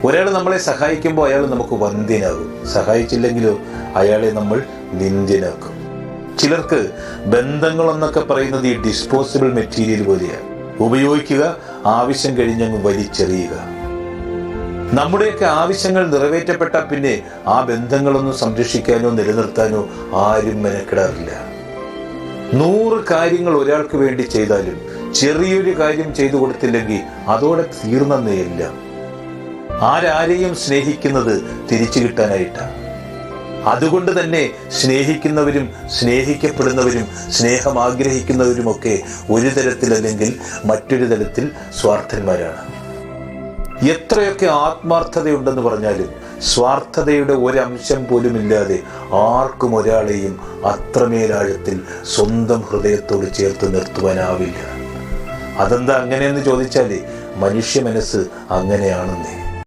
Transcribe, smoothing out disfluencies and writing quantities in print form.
ഒരാൾ നമ്മളെ സഹായിക്കുമ്പോൾ അയാൾ നമുക്ക് വന്ധ്യനാകും, സഹായിച്ചില്ലെങ്കിലോ അയാളെ നമ്മൾ നിന്ദ്യനാക്കും. ചിലർക്ക് ബന്ധങ്ങളെന്നൊക്കെ പറയുന്നത് ഈ ഡിസ്പോസിബിൾ മെറ്റീരിയൽ പോലെയാണ്. ഉപയോഗിക്കുക, ആവശ്യം കഴിഞ്ഞങ്ങ് വലിച്ചെറിയുക. നമ്മുടെയൊക്കെ ആവശ്യങ്ങൾ നിറവേറ്റപ്പെട്ടാൽ പിന്നെ ആ ബന്ധങ്ങളൊന്നും സംരക്ഷിക്കാനോ നിലനിർത്താനോ ആരും മെനക്കെടാറില്ല. 100 കാര്യങ്ങൾ ഒരാൾക്ക് വേണ്ടി ചെയ്താലും ചെറിയൊരു കാര്യം ചെയ്തു കൊടുത്തില്ലെങ്കിൽ അതോടെ തീർന്നെന്നേയില്ല. ആരാരെയും സ്നേഹിക്കുന്നത് തിരിച്ചു കിട്ടാനായിട്ടാണ്. അതുകൊണ്ട് തന്നെ സ്നേഹിക്കുന്നവരും സ്നേഹിക്കപ്പെടുന്നവരും സ്നേഹം ആഗ്രഹിക്കുന്നവരുമൊക്കെ ഒരു തരത്തിലല്ലെങ്കിൽ മറ്റൊരു തരത്തിൽ സ്വാർത്ഥന്മാരാണ്. എത്രയൊക്കെ ആത്മാർത്ഥതയുണ്ടെന്ന് പറഞ്ഞാലും സ്വാർത്ഥതയുടെ ഒരംശം പോലും ഇല്ലാതെ ആർക്കും ഒരാളെയും അത്രമേലാഴത്തിൽ സ്വന്തം ഹൃദയത്തോട് ചേർത്ത് നിർത്തുവാനാവില്ല. അതെന്താ അങ്ങനെയെന്ന് ചോദിച്ചാൽ മനുഷ്യ മനസ്സ് അങ്ങനെയാണെന്നേ.